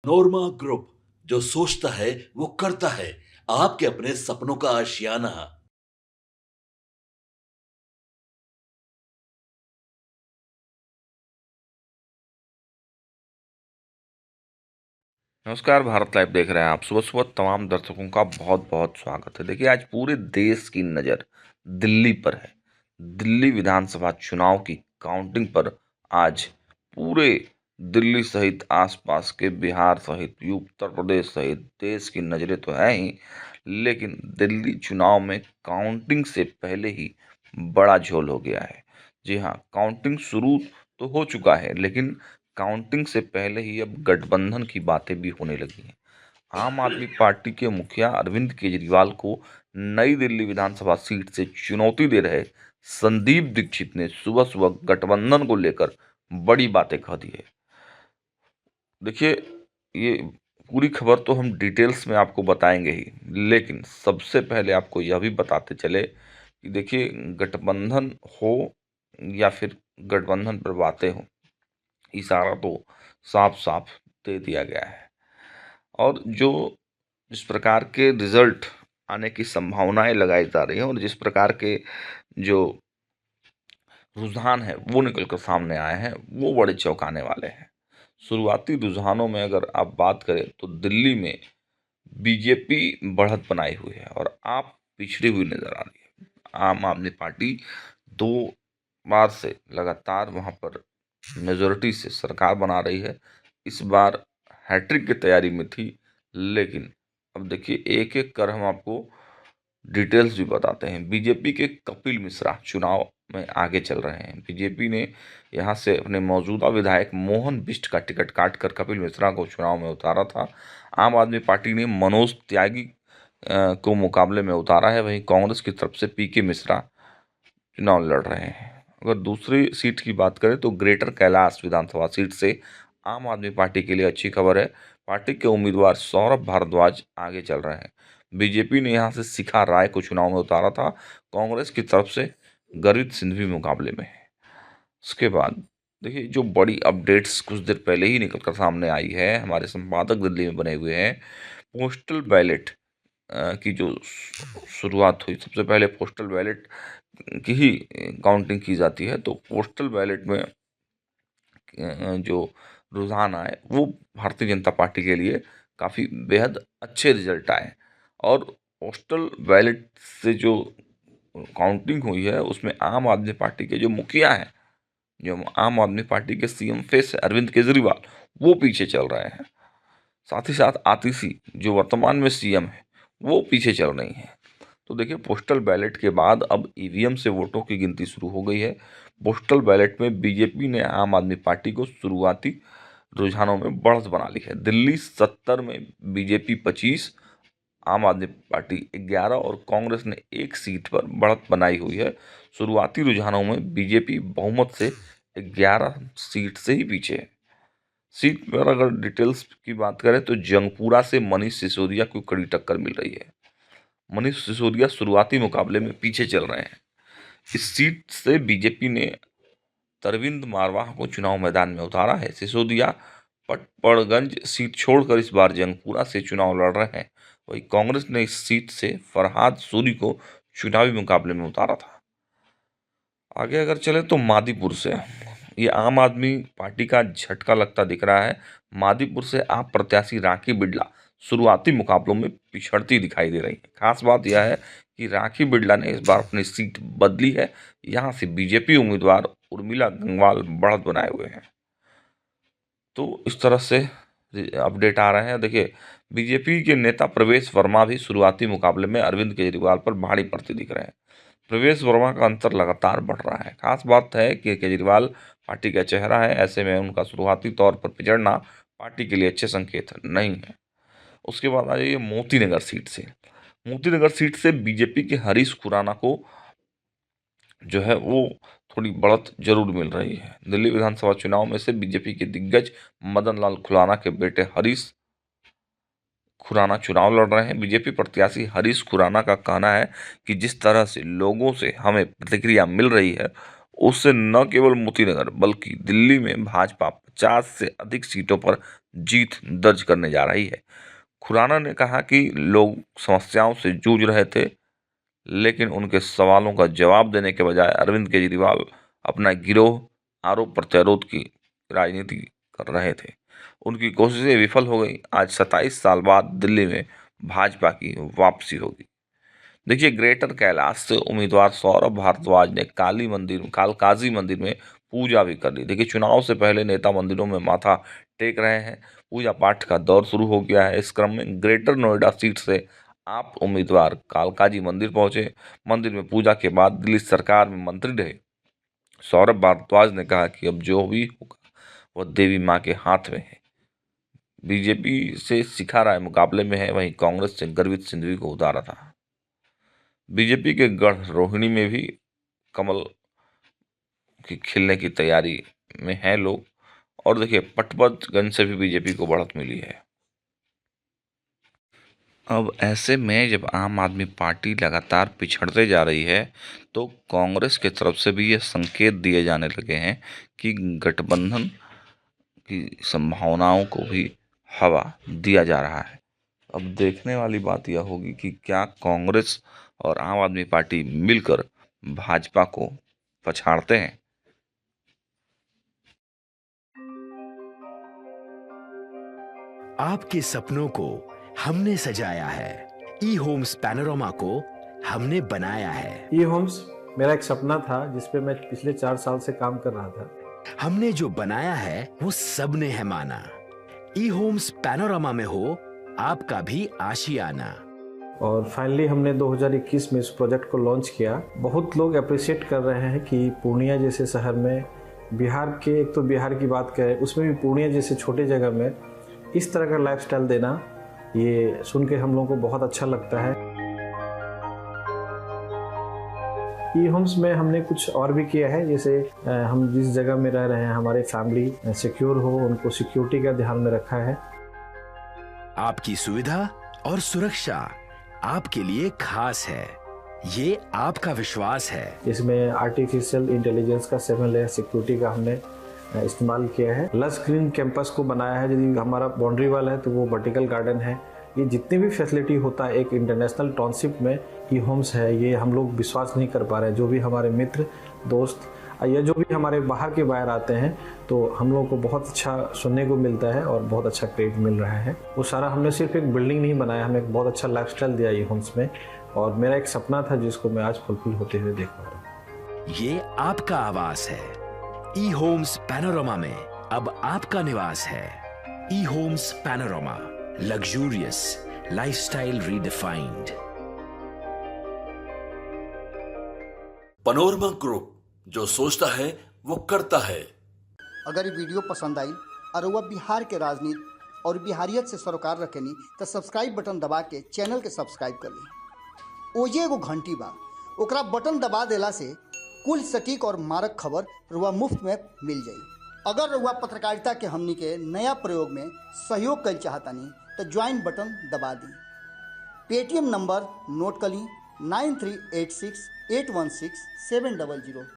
नोरमा group, जो सोचता है वो करता है। आपके अपने सपनों का आशियाना। नमस्कार, भारत लाइव देख रहे हैं आप। सुबह सुबह तमाम दर्शकों का बहुत बहुत स्वागत है। देखिए, आज पूरे देश की नज़र दिल्ली पर है। दिल्ली विधानसभा चुनाव की काउंटिंग पर आज पूरे दिल्ली सहित आसपास के बिहार सहित उत्तर प्रदेश सहित देश की नज़रें तो हैं ही, लेकिन दिल्ली चुनाव में काउंटिंग से पहले ही बड़ा झोल हो गया है। जी हाँ, काउंटिंग शुरू तो हो चुका है, लेकिन काउंटिंग से पहले ही अब गठबंधन की बातें भी होने लगी हैं। आम आदमी पार्टी के मुखिया अरविंद केजरीवाल को नई दिल्ली विधानसभा सीट से चुनौती दे रहे संदीप दीक्षित ने सुबह सुबह गठबंधन को लेकर बड़ी बातें कह दी है। देखिए, ये पूरी खबर तो हम डिटेल्स में आपको बताएंगे ही, लेकिन सबसे पहले आपको यह भी बताते चले कि देखिए, गठबंधन हो या फिर गठबंधन पर बातें हो, इशारा तो साफ साफ दे दिया गया है। और जो जिस प्रकार के रिजल्ट आने की संभावनाएं लगाई जा रही हैं और जिस प्रकार के जो रुझान है वो निकल कर सामने आए हैं, वो बड़े चौंकाने वाले हैं। शुरुआती रुझानों में अगर आप बात करें तो दिल्ली में बीजेपी बढ़त बनाई हुई है और आप पिछड़ी हुई नजर आ रही है। आम आदमी पार्टी दो बार से लगातार वहां पर मेजोरिटी से सरकार बना रही है। इस बार हैट्रिक की तैयारी में थी, लेकिन अब देखिए, एक एक कर हम आपको डिटेल्स भी बताते हैं। बीजेपी के कपिल मिश्रा चुनाव में आगे चल रहे हैं। बीजेपी ने यहां से अपने मौजूदा विधायक मोहन बिष्ट का टिकट काटकर कपिल मिश्रा को चुनाव में उतारा था। आम आदमी पार्टी ने मनोज त्यागी को मुकाबले में उतारा है। वहीं कांग्रेस की तरफ से पीके मिश्रा चुनाव लड़ रहे हैं। अगर दूसरी सीट की बात करें तो ग्रेटर कैलाश विधानसभा सीट से आम आदमी पार्टी के लिए अच्छी खबर है। पार्टी के उम्मीदवार सौरभ भारद्वाज आगे चल रहे हैं। बीजेपी ने यहां से शिखा राय को चुनाव में उतारा था। कांग्रेस की तरफ से गर्वित सिंधवी मुकाबले में है। उसके बाद देखिए, जो बड़ी अपडेट्स कुछ देर पहले ही निकल कर सामने आई है, हमारे संपादक दिल्ली में बने हुए हैं। पोस्टल बैलेट की जो शुरुआत हुई, सबसे पहले पोस्टल बैलेट की ही काउंटिंग की जाती है। तो पोस्टल बैलेट में जो रुझान आए वो भारतीय जनता पार्टी के लिए काफ़ी बेहद अच्छे रिजल्ट आए। और पोस्टल बैलेट से जो काउंटिंग हुई है उसमें आम आदमी पार्टी के जो मुखिया हैं, जो आम आदमी पार्टी के सीएम फेस है अरविंद केजरीवाल, वो पीछे चल रहे हैं। साथ ही साथ आतिशी जो वर्तमान में सीएम है, वो पीछे चल रही हैं। तो देखिए, पोस्टल बैलेट के बाद अब ईवीएम से वोटों की गिनती शुरू हो गई है। पोस्टल बैलेट में बीजेपी ने आम आदमी पार्टी को शुरुआती रुझानों में बढ़त बना ली है। दिल्ली 70 में बीजेपी 25, आम आदमी पार्टी 11 और कांग्रेस ने एक सीट पर बढ़त बनाई हुई है। शुरुआती रुझानों में बीजेपी बहुमत से 11 सीट से ही पीछे है। सीट पर अगर डिटेल्स की बात करें तो जंगपुरा से मनीष सिसोदिया को कड़ी टक्कर मिल रही है। मनीष सिसोदिया शुरुआती मुकाबले में पीछे चल रहे हैं। इस सीट से बीजेपी ने तरविंद मारवाह को चुनाव मैदान में उतारा है। सिसोदिया पटपड़गंज सीट छोड़कर इस बार जंगपुरा से चुनाव लड़ रहे हैं। वहीं कांग्रेस ने इस सीट से फरहाद सूरी को चुनावी मुकाबले में उतारा था। आगे अगर चले तो मादीपुर से ये आम आदमी पार्टी का झटका लगता दिख रहा है। मादीपुर से आप प्रत्याशी राखी बिड़ला शुरुआती मुकाबलों में पिछड़ती दिखाई दे रही है। खास बात यह है कि राखी बिड़ला ने इस बार अपनी सीट बदली है। यहां से बीजेपी उम्मीदवार उर्मिला गंगवाल बढ़त बनाए हुए हैं। तो इस तरह से अपडेट आ रहे हैं। देखिए, बीजेपी के नेता प्रवेश वर्मा भी शुरुआती मुकाबले में अरविंद केजरीवाल पर भारी पड़ते दिख रहे हैं। प्रवेश वर्मा का अंतर लगातार बढ़ रहा है। खास बात है कि केजरीवाल पार्टी का चेहरा है, ऐसे में उनका शुरुआती तौर पर पिछड़ना पार्टी के लिए अच्छे संकेत नहीं है। उसके बाद आ जाइए मोती नगर सीट से। मोती नगर सीट से बीजेपी के हरीश खुराना को जो है वो थोड़ी बढ़त जरूर मिल रही है। दिल्ली विधानसभा चुनाव में से बीजेपी के दिग्गज मदन लाल खुराना के बेटे हरीश खुराना चुनाव लड़ रहे हैं। बीजेपी प्रत्याशी हरीश खुराना का कहना है कि जिस तरह से लोगों से हमें प्रतिक्रिया मिल रही है, उससे न केवल मोतीनगर बल्कि दिल्ली में भाजपा 50 से अधिक सीटों पर जीत दर्ज करने जा रही है। खुराना ने कहा कि लोग समस्याओं से जूझ रहे थे, लेकिन उनके सवालों का जवाब देने के बजाय अरविंद केजरीवाल अपना गिरोह आरोप प्रत्यारोप की राजनीति कर रहे थे। उनकी कोशिशें विफल हो गई। आज 27 साल बाद दिल्ली में भाजपा की वापसी होगी। देखिए, ग्रेटर कैलाश से उम्मीदवार सौरभ भारद्वाज ने कालकाजी मंदिर में पूजा भी कर ली। देखिए, चुनाव से पहले नेता मंदिरों में माथा टेक रहे हैं। पूजा पाठ का दौर शुरू हो गया है। इस क्रम में ग्रेटर नोएडा सीट से आप उम्मीदवार कालकाजी मंदिर पहुंचे। मंदिर में पूजा के बाद दिल्ली सरकार में मंत्री रहे सौरभ भारद्वाज ने कहा कि अब जो भी होगा वह देवी माँ के हाथ में है। बीजेपी से शिखा राय मुकाबले में है, वहीं कांग्रेस से गर्वित सिंधवी को उतारा था। बीजेपी के गढ़ रोहिणी में भी कमल की खिलने की तैयारी में हैं लोग। और देखिए, पटपतगंज से भी बीजेपी को बढ़त मिली है। अब ऐसे में जब आम आदमी पार्टी लगातार पिछड़ते जा रही है, तो कांग्रेस की तरफ से भी ये संकेत दिए जाने लगे हैं कि गठबंधन की संभावनाओं को भी हवा दिया जा रहा है। अब देखने वाली बात यह होगी कि क्या कांग्रेस और आम आदमी पार्टी मिलकर भाजपा को पछाड़ते हैं। आपके सपनों को हमने सजाया है, ई होम्स पैनोरमा को हमने बनाया है। ई होम्स मेरा एक सपना था जिस पे मैं पिछले 4 साल से काम कर रहा था। हमने जो बनाया है वो सबने है माना। ई होम्स पैनोरमा में हो आपका भी आशियाना। और फाइनली हमने 2021 में इस प्रोजेक्ट को लॉन्च किया। बहुत लोग अप्रिशिएट कर रहे हैं कि पूर्णिया जैसे शहर में, बिहार के, एक तो बिहार की बात करें उसमें भी पूर्णिया जैसे छोटे जगह में इस तरह का लाइफस्टाइल देना, ये सुन के हम लोगों को बहुत अच्छा लगता है। ई होम्स में हमने कुछ और भी किया है, जैसे हम जिस जगह में रह रहे हैं हमारे फैमिली सिक्योर हो, उनको सिक्योरिटी का ध्यान में रखा है। आपकी सुविधा और सुरक्षा आपके लिए खास है, ये आपका विश्वास है। इसमें आर्टिफिशियल इंटेलिजेंस का 7 लेयर सिक्योरिटी का हमने इस्तेमाल किया है। लस ग्रीन कैंपस को बनाया है। यदि हमारा बाउंड्री वाल है तो वो वर्टिकल गार्डन है। ये जितनी भी फैसिलिटी होता है एक इंटरनेशनल टाउनशिप में ई होम्स है, ये हम लोग विश्वास नहीं कर पा रहे हैं। जो भी हमारे मित्र दोस्त या जो भी हमारे बाहर के बाहर आते हैं तो हम लोगों को बहुत अच्छा सुनने को मिलता है और बहुत अच्छा क्रेडिट मिल रहा है। वो सारा हमने सिर्फ एक बिल्डिंग नहीं बनाया, हमें एक बहुत अच्छा लाइफस्टाइल दिया ई होम्स में, और मेरा एक सपना था जिसको मैं आज फुलफिल होते हुए देख पा रहा हूँ। ये आपका आवास है। ई होम्स पैनोरमा में अब आपका निवास है। E homes Panorama, luxurious lifestyle redefined. Panorama group, जो सोचता है वो करता है। अगर ये वीडियो पसंद आई और वह बिहार के राजनीति और बिहारियत से सरोकार रखेनी तो सब्सक्राइब बटन दबा के चैनल के सब्सक्राइब कर ली। ओजे एगो घंटी बा, ओकरा बटन दबा देला से कुल सटीक और मारक खबर रुआ मुफ्त में मिल जाई। अगर रुआ पत्रकारिता के हमनी के नया प्रयोग में सहयोग कर चाहतानी तो ज्वाइन बटन दबा दी। पेटीएम नंबर नोट कर ली 9386816700।